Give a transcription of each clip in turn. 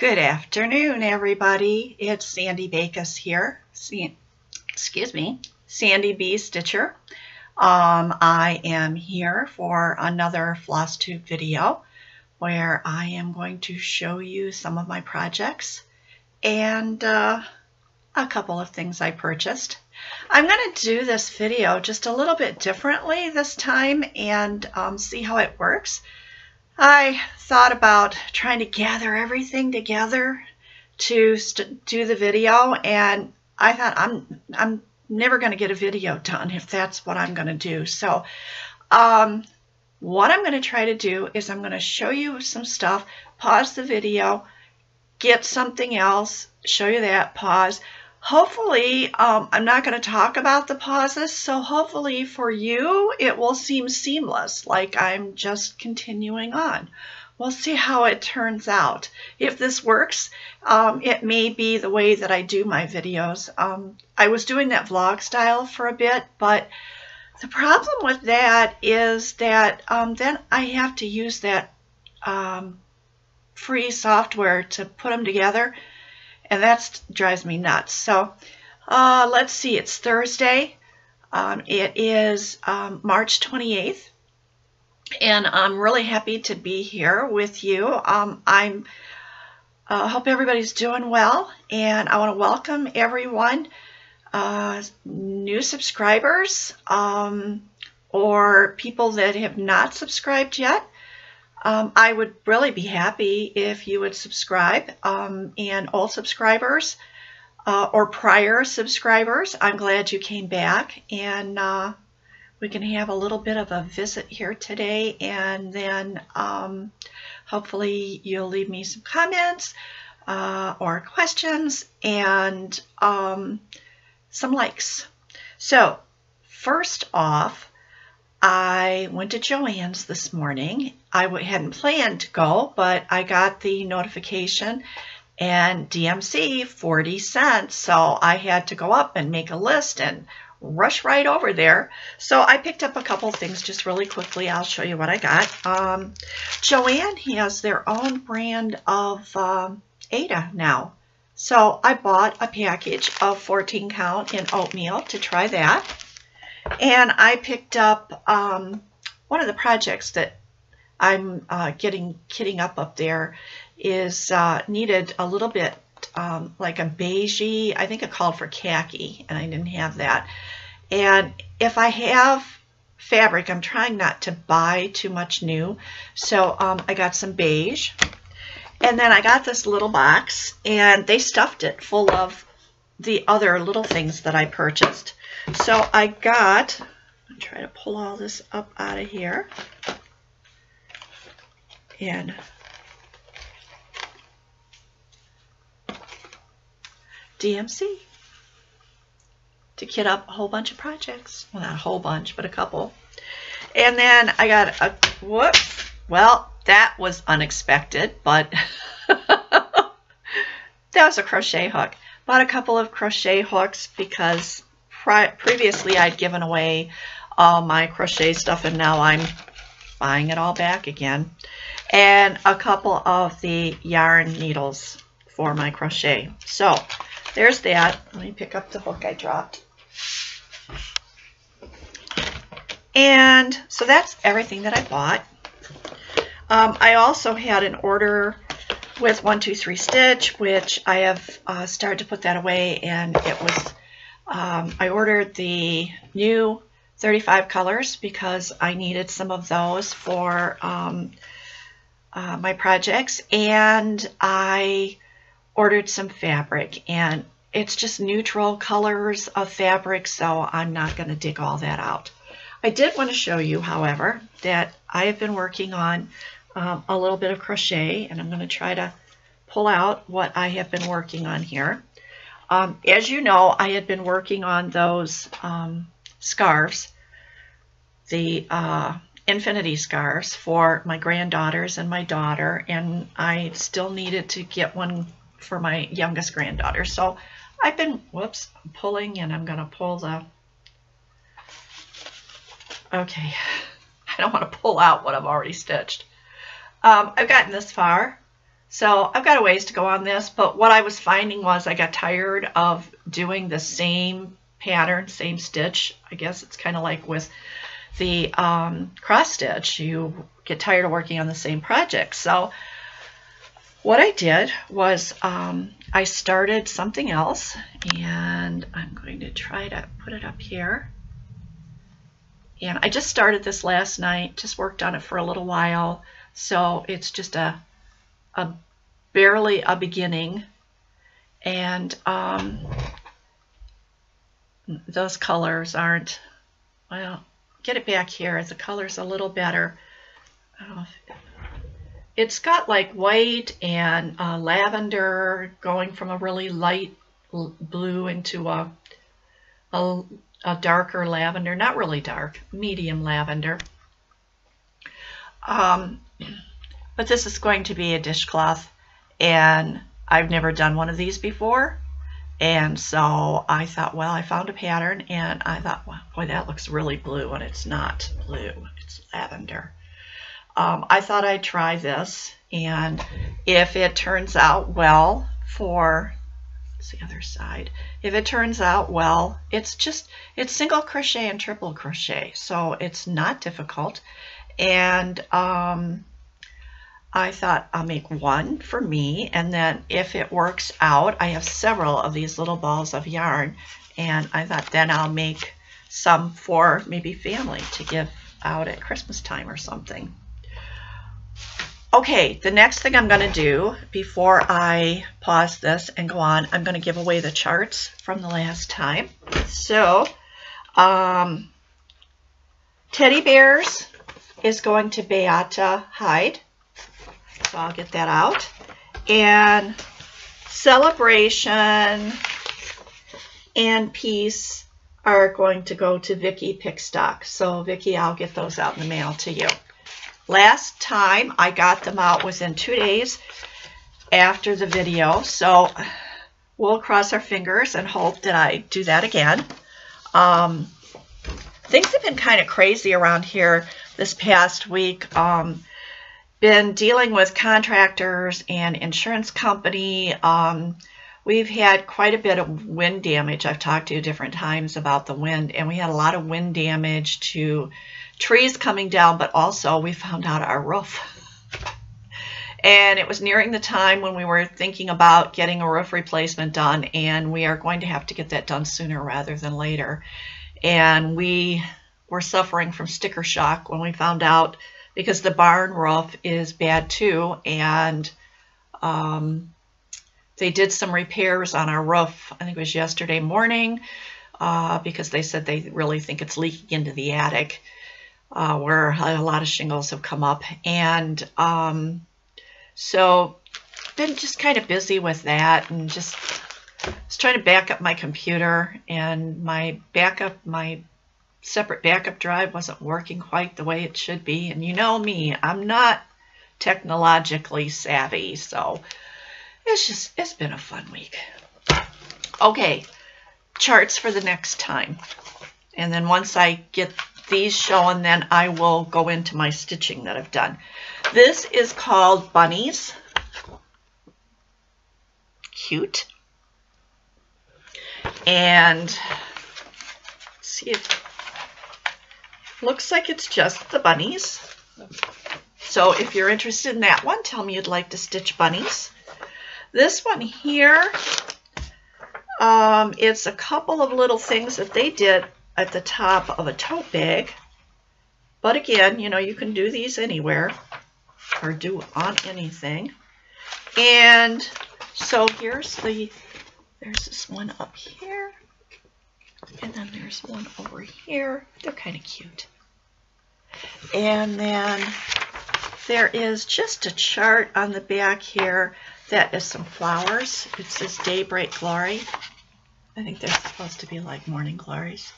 Good afternoon, everybody. It's Sandy Bakos here. Sandy B. Stitcher. I am here for another FLOSSTUBE video where I am going to show you some of my projects and a couple of things I purchased. I'm going to do this video just a little bit differently this time and see how it works. I thought about trying to gather everything together to do the video, and I thought I'm never going to get a video done if that's what I'm going to do. So what I'm going to try to do is I'm going to show you some stuff, pause the video, get something else, show you that, pause. Hopefully, I'm not going to talk about the pauses, so hopefully for you it will seem seamless, like I'm just continuing on. We'll see how it turns out. If this works, it may be the way that I do my videos. I was doing that vlog style for a bit, but the problem with that is that then I have to use that free software to put them together. And that drives me nuts. So let's see, it's Thursday. It is March 28th. And I'm really happy to be here with you. I hope everybody's doing well. And I want to welcome everyone, new subscribers or people that have not subscribed yet. I would really be happy if you would subscribe, and old subscribers or prior subscribers, I'm glad you came back, and we can have a little bit of a visit here today, and then hopefully you'll leave me some comments or questions and some likes. So first off, I went to Joann's this morning. I hadn't planned to go, but I got the notification and DMC 40 cents. So I had to go up and make a list and rush right over there. So I picked up a couple things just really quickly. I'll show you what I got. Joann has their own brand of Ada now. So I bought a package of 14 count in oatmeal to try that. And I picked up one of the projects that I'm kitting up there is needed a little bit like a beigey. I think it called for khaki, and I didn't have that. And if I have fabric, I'm trying not to buy too much new. So I got some beige. And then I got this little box, and they stuffed it full of the other little things that I purchased. So I got, I'll try to pull all this up out of here, and DMC to kit up a whole bunch of projects. Well, not a whole bunch, but a couple. And then I got a, whoops, well, that was unexpected, but that was a crochet hook. Bought a couple of crochet hooks because previously I'd given away all my crochet stuff, and now I'm buying it all back again. And a couple of the yarn needles for my crochet. So there's that. Let me pick up the hook I dropped. And so that's everything that I bought. I also had an order with 123 Stitch, which I have started to put that away, and it was I ordered the new 35 colors because I needed some of those for my projects, and I ordered some fabric, and it's just neutral colors of fabric, so I'm not going to dig all that out. I did want to show you, however, that I have been working on a little bit of crochet, and I'm going to try to pull out what I have been working on here. As you know, I had been working on those scarves, the infinity scarves for my granddaughters and my daughter, and I still needed to get one for my youngest granddaughter. So I've been, whoops, pulling, and I'm going to pull the, okay, I don't want to pull out what I've already stitched. I've gotten this far, So I've got a ways to go on this, but what I was finding was I got tired of doing the same pattern, same stitch. I guess it's kind of like with the cross stitch. You get tired of working on the same project. So what I did was I started something else, and I'm going to try to put it up here. And I just started this last night, just worked on it for a little while. So it's just a barely a beginning, and those colors aren't, well, get it back here. The color's a little better. It's got like white and lavender, going from a really light blue into a darker lavender, not really dark, medium lavender. But this is going to be a dishcloth, and I've never done one of these before. And so I thought, well, I found a pattern, and I thought, well, boy, that looks really blue, and it's not blue, it's lavender. I thought I'd try this, and if it turns out well for, it's the other side, if it turns out well, it's single crochet and triple crochet, so it's not difficult. And I thought I'll make one for me, and then if it works out, I have several of these little balls of yarn, and I thought then I'll make some for maybe family to give out at Christmas time or something. Okay, the next thing I'm going to do before I pause this and go on, I'm going to give away the charts from the last time. So, Teddy Bears is going to Beata Hide. So I'll get that out. And Celebration and Peace are going to go to Vicki Pickstock. So Vicki, I'll get those out in the mail to you. Last time I got them out within 2 days after the video. So we'll cross our fingers and hope that I do that again. Things have been kind of crazy around here this past week. Been dealing with contractors and insurance company. We've had quite a bit of wind damage. I've talked to you different times about the wind, and we had a lot of wind damage to trees coming down, but also we found out our roof. And it was nearing the time when we were thinking about getting a roof replacement done, and we are going to have to get that done sooner rather than later. And we were suffering from sticker shock when we found out, because the barn roof is bad too, and they did some repairs on our roof, I think it was yesterday morning, because they said they really think it's leaking into the attic, where a lot of shingles have come up. And so been just kind of busy with that, and just was trying to back up my computer, and my separate backup drive wasn't working quite the way it should be. And you know me, I'm not technologically savvy, so it's been a fun week. Okay, charts for the next time. And then once I get these showing, then I will go into my stitching that I've done. This is called Bunnies. Cute. And let's see if looks like it's just the bunnies. So if you're interested in that one, tell me you'd like to stitch bunnies. This one here, it's a couple of little things that they did at the top of a tote bag. But again, you know, you can do these anywhere or do on anything. And so there's this one up here. And then there's one over here. They're kind of cute. And then there is just a chart on the back here that is some flowers. It says Daybreak Glory. I think they're supposed to be like morning glories.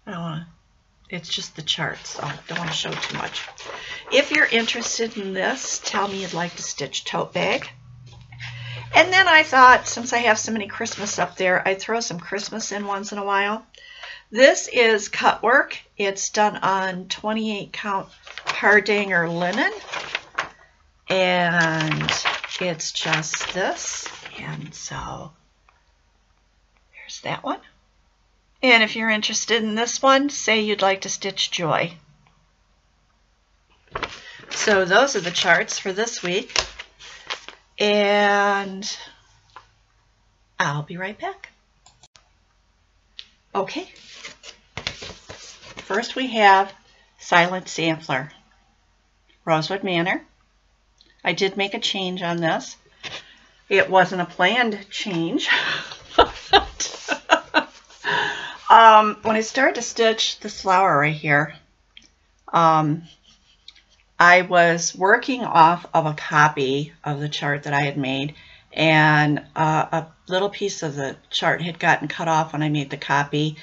I don't want to, it's just the chart, so I don't want to show too much. If you're interested in this, tell me you'd like to stitch tote bag. And then I thought, since I have so many Christmas up there, I'd throw some Christmas in once in a while. This is cut work. It's done on 28 count Hardanger linen. And it's just this, and so there's that one. And if you're interested in this one, say you'd like to stitch Joy. So those are the charts for this week, and I'll be right back. Okay, first we have Silent Sampler, Rosewood Manor. I did make a change on this. It wasn't a planned change. When I started to stitch this flower right here, I was working off of a copy of the chart that I had made, and a little piece of the chart had gotten cut off when I made the copy,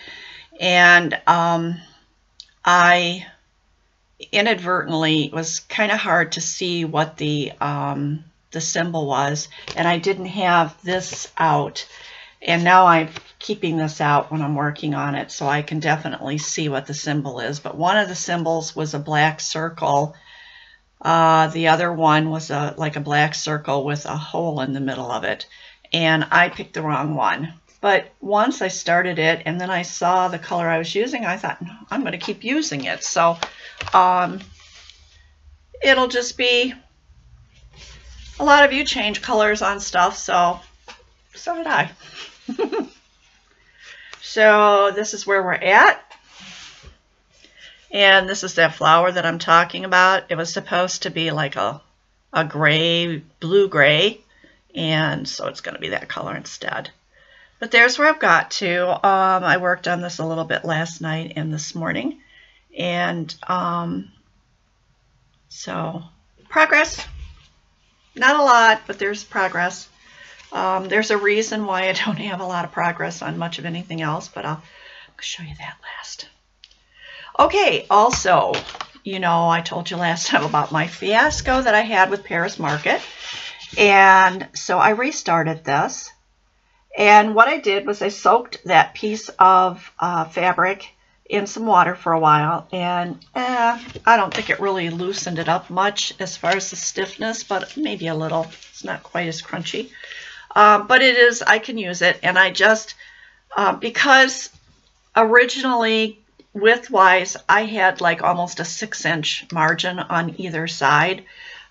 and I inadvertently, it was kind of hard to see what the symbol was, and I didn't have this out, and now I'm keeping this out when I'm working on it so I can definitely see what the symbol is. But one of the symbols was a black circle. The other one was like a black circle with a hole in the middle of it, and I picked the wrong one. But once I started it and then I saw the color I was using, I thought, no, I'm going to keep using it. So it'll just be, a lot of you change colors on stuff, so did I. So this is where we're at. And this is that flower that I'm talking about. It was supposed to be like a gray, blue-gray, and so it's going to be that color instead. But there's where I've got to. I worked on this a little bit last night and this morning. And so progress. Not a lot, but there's progress. There's a reason why I don't have a lot of progress on much of anything else, but I'll show you that last. Okay, also, you know, I told you last time about my fiasco that I had with Paris Market. And so I restarted this. And what I did was I soaked that piece of fabric in some water for a while. And I don't think it really loosened it up much as far as the stiffness, but maybe a little. It's not quite as crunchy. But it is, I can use it. And I just, because originally, width-wise, I had like almost a 6-inch margin on either side.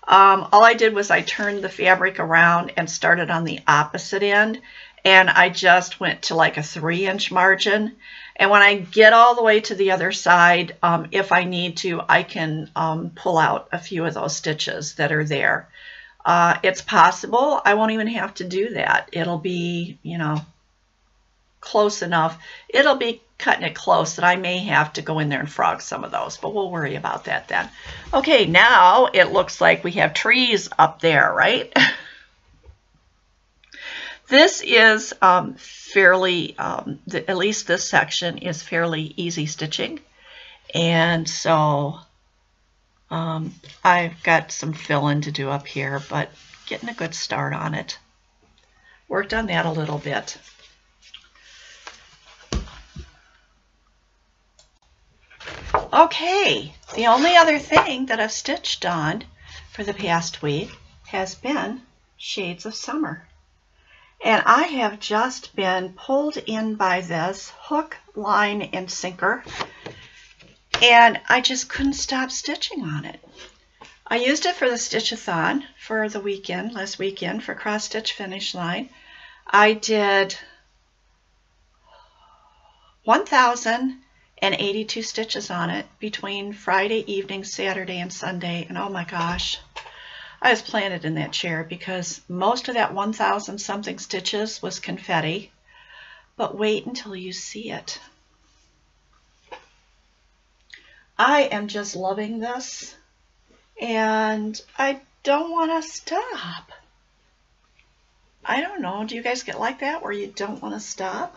All I did was I turned the fabric around and started on the opposite end, and I just went to like a 3-inch margin. And when I get all the way to the other side, if I need to, I can pull out a few of those stitches that are there. It's possible I won't even have to do that. It'll be, you know, close enough. It'll be cutting it close that I may have to go in there and frog some of those, but we'll worry about that then. Okay, now it looks like we have trees up there, right? This is fairly, at least this section is fairly easy stitching. And so I've got some fill-in to do up here, but getting a good start on it. Worked on that a little bit. Okay, the only other thing that I've stitched on for the past week has been Shades of Summer. And I have just been pulled in by this hook, line, and sinker, and I just couldn't stop stitching on it. I used it for the Stitch-a-thon for the weekend, last weekend, for Cross Stitch Finish Line. I did 1,082 stitches on it between Friday evening, Saturday, and Sunday, and oh my gosh, I was planted in that chair because most of that 1,000 something stitches was confetti. But wait until you see it. I am just loving this, and I don't want to stop. I don't know, do you guys get like that where you don't want to stop?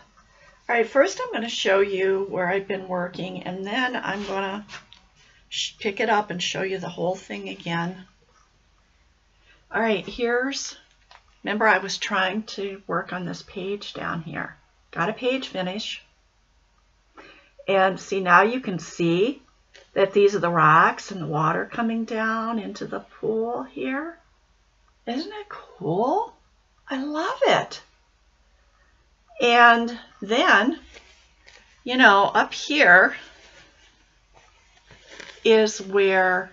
All right, first I'm going to show you where I've been working, and then I'm going to pick it up and show you the whole thing again. All right, remember I was trying to work on this page down here. Got a page finish. And see, now you can see that these are the rocks and the water coming down into the pool here. Isn't it cool? I love it. And then, you know, up here is where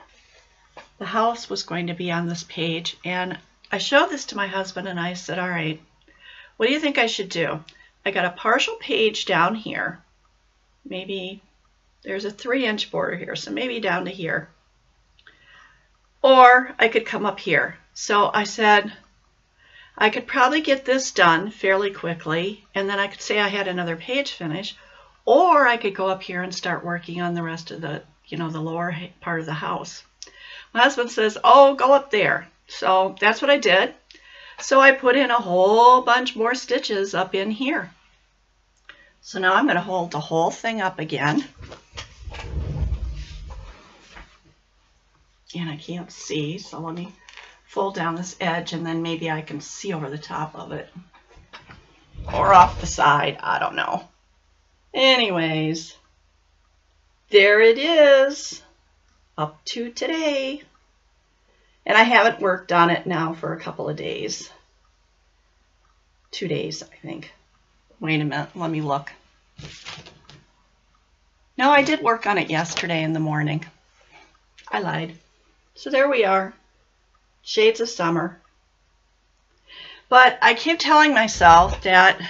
the house was going to be on this page. And I showed this to my husband and I said, all right, what do you think I should do? I got a partial page down here. Maybe there's a 3-inch border here, so maybe down to here. Or I could come up here. So I said, I could probably get this done fairly quickly, and then I could say I had another page finished, or I could go up here and start working on the rest of the, you know, the lower part of the house. My husband says, oh, go up there. So that's what I did. So I put in a whole bunch more stitches up in here. So now I'm going to hold the whole thing up again. And I can't see, so let me fold down this edge and then maybe I can see over the top of it. Or off the side, I don't know. Anyways, there it is, up to today. And I haven't worked on it now for a couple of days. 2 days, I think. Wait a minute, let me look. No, I did work on it yesterday in the morning. I lied. So there we are. Shades of summer. But I keep telling myself that,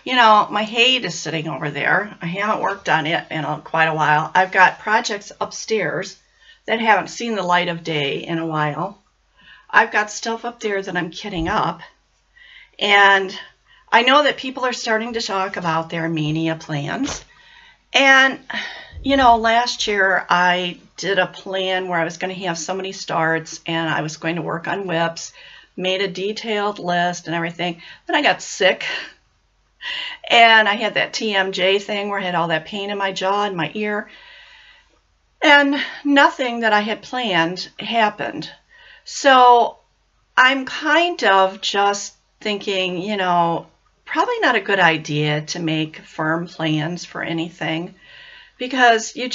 you know, my hate is sitting over there. I haven't worked on it in quite a while. I've got projects upstairs that haven't seen the light of day in a while. I've got stuff up there that I'm kitting up. And I know that people are starting to talk about their mania plans. And, you know, last year I did a plan where I was going to have so many starts and I was going to work on whips, made a detailed list and everything. Then I got sick and I had that TMJ thing where I had all that pain in my jaw and my ear. And nothing that I had planned happened. So I'm kind of just thinking, you know, probably not a good idea to make firm plans for anything because you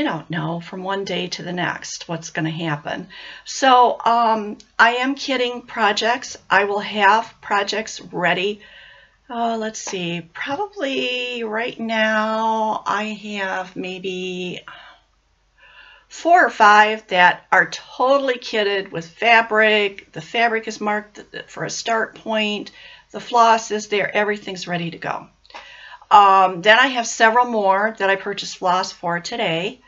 don't know from one day to the next what's going to happen. So I am kitting projects. I will have projects ready. Let's see, probably right now I have maybe 4 or 5 that are totally kitted with fabric. The fabric is marked for a start point. The floss is there. Everything's ready to go. Then I have several more that I purchased floss for today.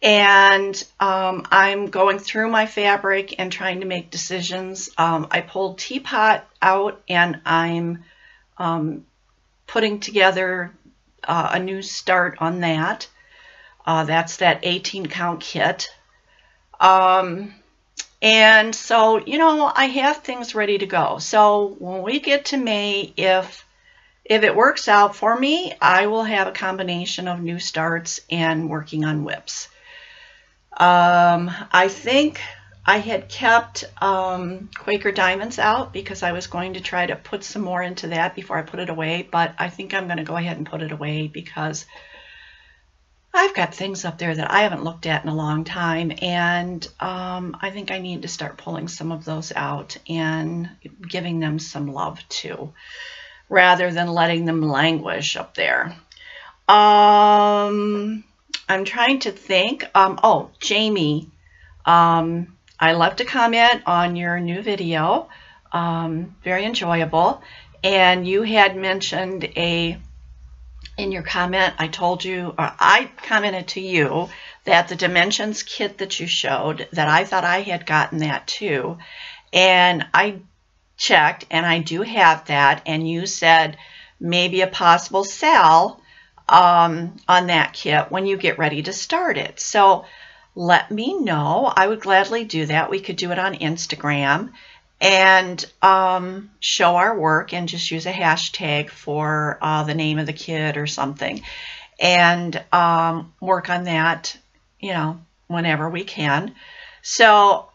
And I'm going through my fabric and trying to make decisions. I pulled Teapot out and I'm putting together a new start on that. That's that 18 count kit. And so, you know, I have things ready to go. So when we get to May, if it works out for me, I will have a combination of new starts and working on whips. I think I had kept Quaker Diamonds out because I was going to try to put some more into that before I put it away, but I think I'm going to go ahead and put it away because I've got things up there that I haven't looked at in a long time, and I think I need to start pulling some of those out and giving them some love too, rather than letting them languish up there. I'm trying to think. Oh, Jamie, I left a comment on your new video, very enjoyable, and you had mentioned in your comment, I told you, or I commented to you that the Dimensions kit that you showed, that I thought I had gotten that too. And I checked and I do have that. And you said maybe a possible sell on that kit when you get ready to start it. So let me know. I would gladly do that. We could do it on Instagram and show our work and just use a hashtag for the name of the kit or something, and work on that, you know, whenever we can. So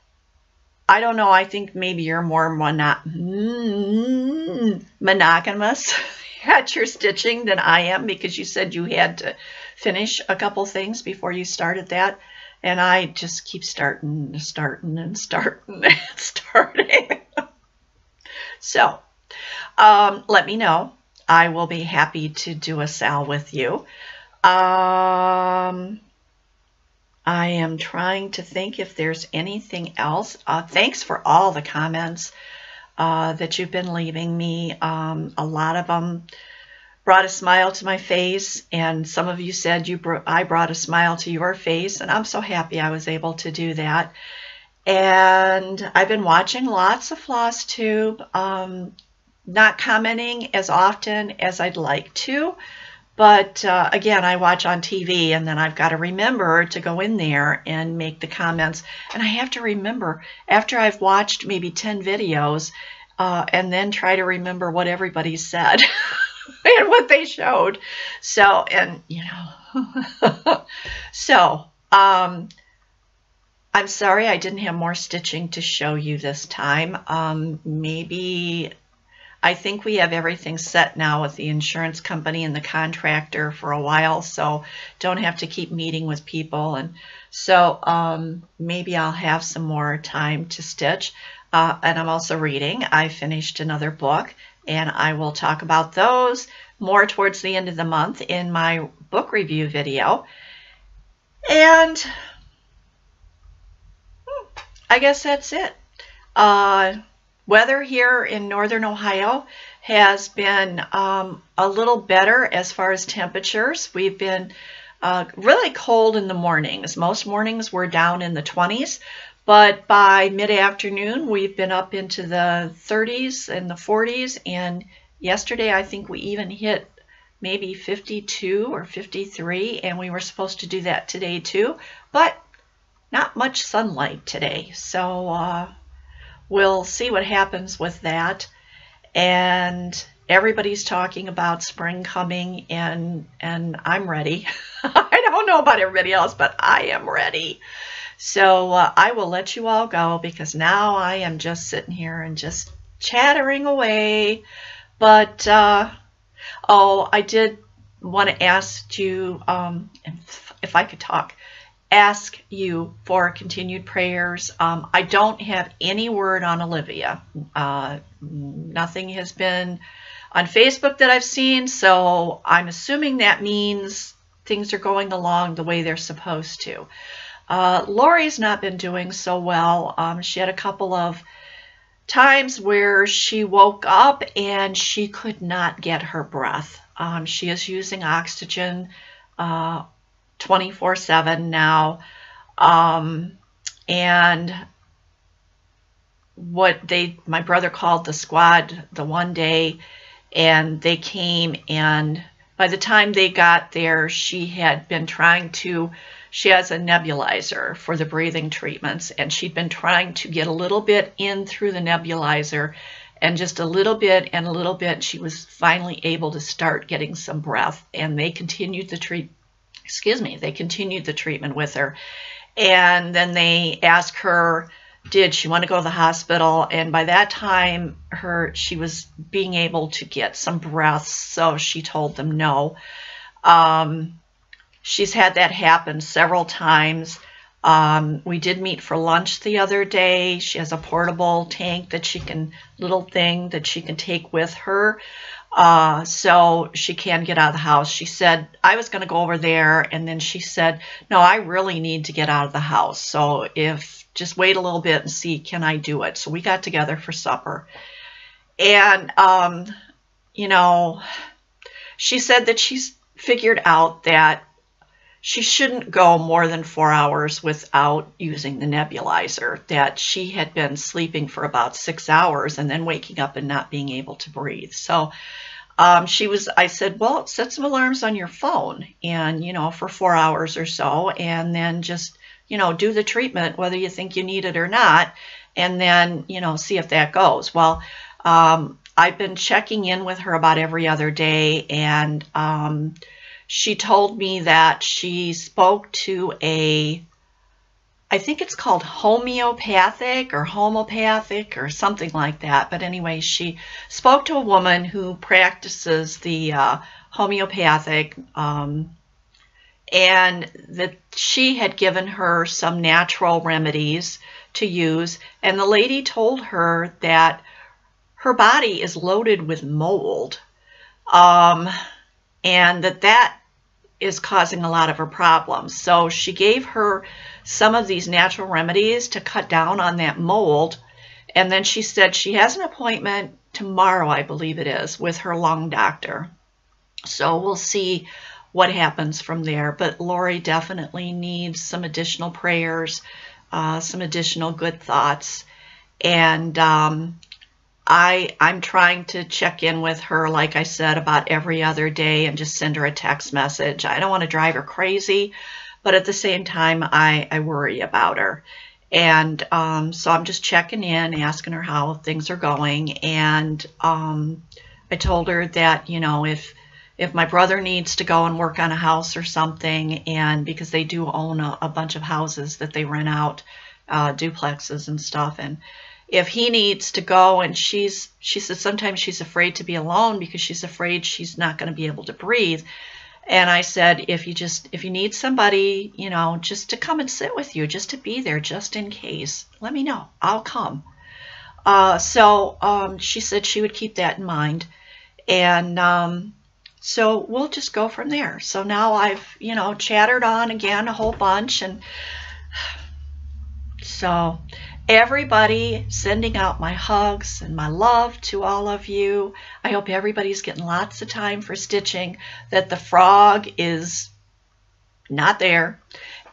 I don't know, I think maybe you're more monogamous at your stitching than I am, because you said you had to finish a couple things before you started that. And I just keep starting and starting. So let me know. I will be happy to do a sal with you. I am trying to think if there's anything else. Thanks for all the comments that you've been leaving me. A lot of them brought a smile to my face, and some of you said I brought a smile to your face, and I'm so happy I was able to do that. And I've been watching lots of FLOSSTUBE, not commenting as often as I'd like to, but again, I watch on TV, and then I've got to remember to go in there and make the comments. And I have to remember, after I've watched maybe 10 videos, and then try to remember what everybody said and what they showed. So, and you know, so I'm sorry I didn't have more stitching to show you this time. Maybe I think we have everything set now with the insurance company and the contractor for a while, so don't have to keep meeting with people. And so maybe I'll have some more time to stitch. And I'm also reading. I finished another book, and I will talk about those more towards the end of the month in my book review video. And I guess that's it. Weather here in northern Ohio has been a little better as far as temperatures. We've been really cold in the mornings. Most mornings we're down in the 20s, but by mid-afternoon we've been up into the 30s and the 40s, and yesterday I think we even hit maybe 52 or 53, and we were supposed to do that today too, but not much sunlight today. So we'll see what happens with that. And everybody's talking about spring coming, and I'm ready. I don't know about everybody else, but I am ready. So I will let you all go, because now I am just sitting here and just chattering away. But oh, I did want to ask you, if I could talk, ask you for continued prayers. I don't have any word on Olivia. Nothing has been on Facebook that I've seen, so I'm assuming that means things are going along the way they're supposed to. Lori's not been doing so well. She had a couple of times where she woke up and she could not get her breath. She is using oxygen 24/7 now, and my brother called the squad the one day, and they came, and by the time they got there, she had been trying to, she has a nebulizer for the breathing treatments, and she'd been trying to get a little bit in through the nebulizer, and just a little bit and a little bit. She was finally able to start getting some breath, and they continued the they continued the treatment with her. And then they asked her, did she want to go to the hospital? And by that time, she was being able to get some breaths, so she told them no. She's had that happen several times. We did meet for lunch the other day. She has a portable tank little thing that she can take with her. So she can get out of the house. She said, I was going to go over there, and then she said, no, I really need to get out of the house. So just wait a little bit and see, can I do it? So we got together for supper. And, you know, she said that she's figured out that she shouldn't go more than 4 hours without using the nebulizer, that she had been sleeping for about 6 hours and then waking up and not being able to breathe. So I said, well, set some alarms on your phone, and, you know, for 4 hours or so, and then just, you know, do the treatment, whether you think you need it or not, and then, you know, see if that goes. Well, I've been checking in with her about every other day, and she told me that she spoke to I think it's called homeopathic or something like that. But anyway, she spoke to a woman who practices the homeopathic, and that she had given her some natural remedies to use. And the lady told her that her body is loaded with mold, and that is causing a lot of her problems. So she gave her some of these natural remedies to cut down on that mold. And then she said she has an appointment tomorrow, I believe it is, with her lung doctor. So we'll see what happens from there. But Lori definitely needs some additional prayers, some additional good thoughts. And I'm trying to check in with her, like I said, about every other day and just send her a text message. I don't want to drive her crazy, but at the same time, I worry about her. And so I'm just checking in, asking her how things are going. And I told her that, you know, if my brother needs to go and work on a house or something, and because they do own a bunch of houses that they rent out, duplexes and stuff, and if he needs to go, and she said sometimes she's afraid to be alone because she's afraid she's not going to be able to breathe. And I said, if you need somebody, you know, just to come and sit with you, just to be there, just in case, let me know. I'll come. So she said she would keep that in mind. And so we'll just go from there. So now I've, you know, chattered on again a whole bunch. And so everybody, sending out my hugs and my love to all of you. I hope everybody's getting lots of time for stitching, that the frog is not there,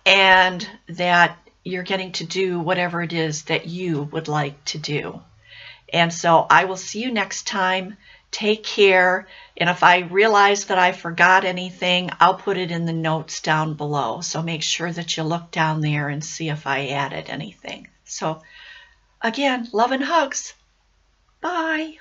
and that you're getting to do whatever it is that you would like to do. And so I will see you next time. Take care. And if I realize that I forgot anything, I'll put it in the notes down below. So make sure that you look down there and see if I added anything. So again, love and hugs. Bye.